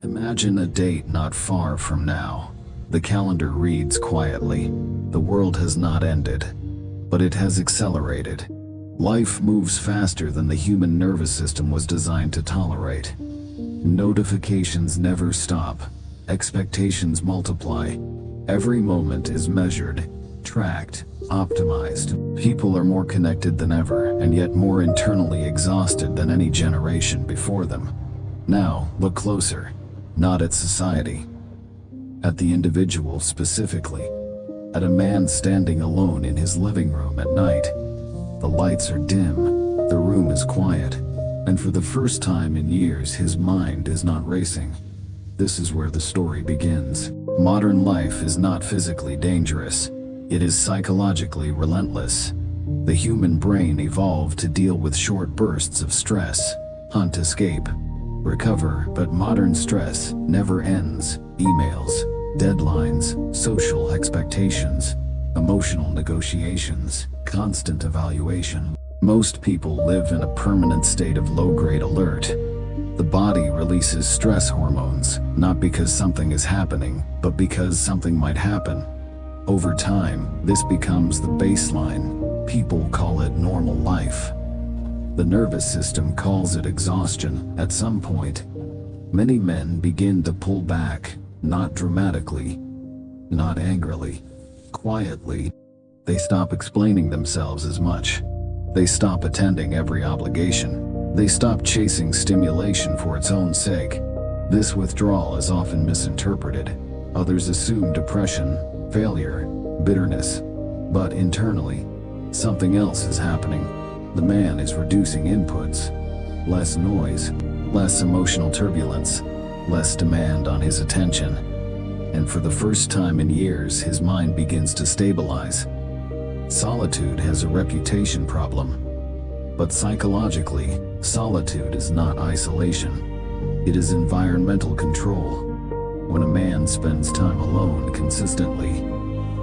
Imagine a date not far from now. The calendar reads quietly. The world has not ended, but it has accelerated. Life moves faster than the human nervous system was designed to tolerate. Notifications never stop. Expectations multiply. Every moment is measured, tracked, optimized. People are more connected than ever, and yet more internally exhausted than any generation before them. Now, look closer. Not at society. At the individual specifically. At a man standing alone in his living room at night. The lights are dim, the room is quiet, and for the first time in years his mind is not racing. This is where the story begins. Modern life is not physically dangerous. It is psychologically relentless. The human brain evolved to deal with short bursts of stress, hunt, escape, recover, but modern stress never ends. Emails, deadlines, social expectations, emotional negotiations, constant evaluation. Most people live in a permanent state of low-grade alert. The body releases stress hormones, not because something is happening, but because something might happen. Over time, this becomes the baseline. People call it normal life. The nervous system calls it exhaustion. At some point, many men begin to pull back, not dramatically, not angrily, quietly. They stop explaining themselves as much. They stop attending every obligation. They stop chasing stimulation for its own sake. This withdrawal is often misinterpreted. Others assume depression, failure, bitterness. But internally, something else is happening. The man is reducing inputs. Less noise, less emotional turbulence, less demand on his attention. And for the first time in years, his mind begins to stabilize. Solitude has a reputation problem. But psychologically, solitude is not isolation. It is environmental control. When a man spends time alone consistently,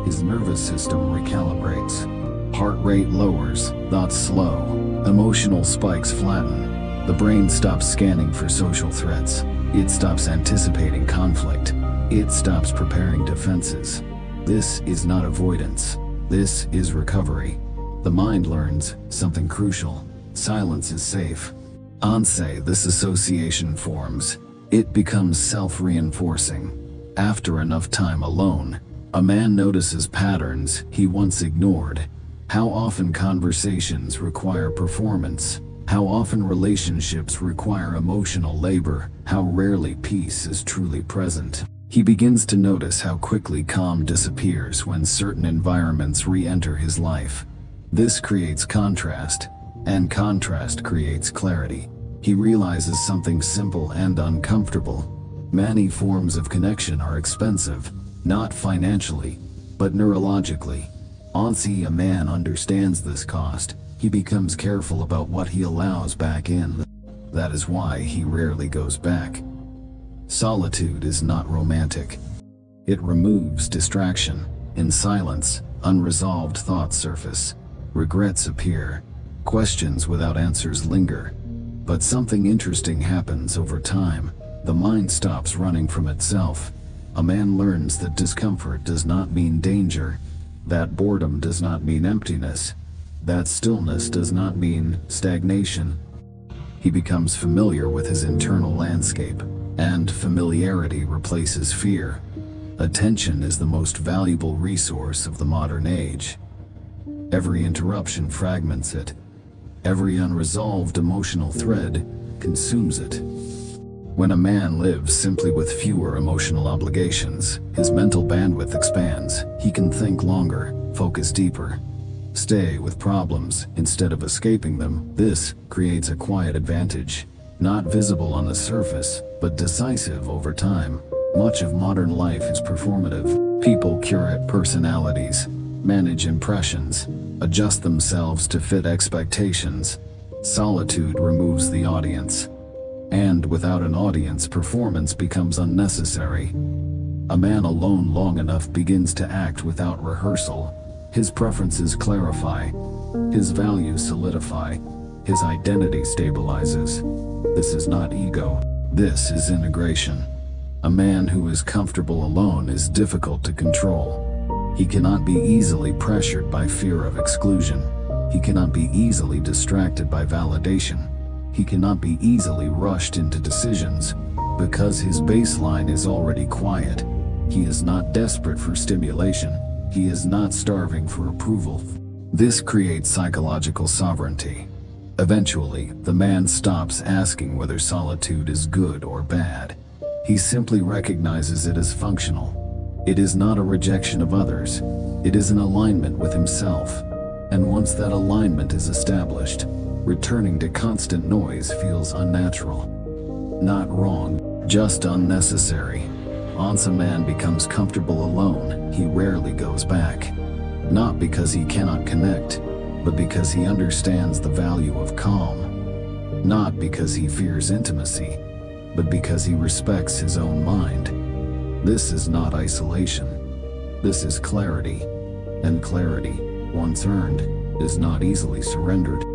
his nervous system recalibrates. Heart rate lowers, thoughts slow, emotional spikes flatten. The brain stops scanning for social threats. It stops anticipating conflict. It stops preparing defenses. This is not avoidance. This is recovery. The mind learns something crucial. Silence is safe. Once this association forms, it becomes self-reinforcing. After enough time alone, a man notices patterns he once ignored. How often conversations require performance. How often relationships require emotional labor. How rarely peace is truly present. He begins to notice how quickly calm disappears when certain environments re-enter his life. This creates contrast, and contrast creates clarity. He realizes something simple and uncomfortable. Many forms of connection are expensive, not financially, but neurologically. Once a man understands this cost, he becomes careful about what he allows back in. That is why he rarely goes back. Solitude is not romantic. It removes distraction. In silence, unresolved thoughts surface. Regrets appear. Questions without answers linger. But something interesting happens over time. The mind stops running from itself. A man learns that discomfort does not mean danger. That boredom does not mean emptiness. That stillness does not mean stagnation. He becomes familiar with his internal landscape, and familiarity replaces fear. Attention is the most valuable resource of the modern age. Every interruption fragments it. Every unresolved emotional thread consumes it. When a man lives simply with fewer emotional obligations, his mental bandwidth expands. He can think longer, focus deeper, stay with problems instead of escaping them. This creates a quiet advantage, not visible on the surface, but decisive over time. Much of modern life is performative. People curate personalities, manage impressions, adjust themselves to fit expectations. Solitude removes the audience. And without an audience, performance becomes unnecessary. A man alone long enough begins to act without rehearsal. His preferences clarify. His values solidify. His identity stabilizes. This is not ego. This is integration. A man who is comfortable alone is difficult to control. He cannot be easily pressured by fear of exclusion. He cannot be easily distracted by validation. He cannot be easily rushed into decisions, because his baseline is already quiet. He is not desperate for stimulation. He is not starving for approval. This creates psychological sovereignty. Eventually, the man stops asking whether solitude is good or bad. He simply recognizes it as functional. It is not a rejection of others. It is an alignment with himself. And once that alignment is established, returning to constant noise feels unnatural. Not wrong, just unnecessary. Once a man becomes comfortable alone, he rarely goes back. Not because he cannot connect, but because he understands the value of calm. Not because he fears intimacy, but because he respects his own mind. This is not isolation. This is clarity. And clarity, once earned, is not easily surrendered.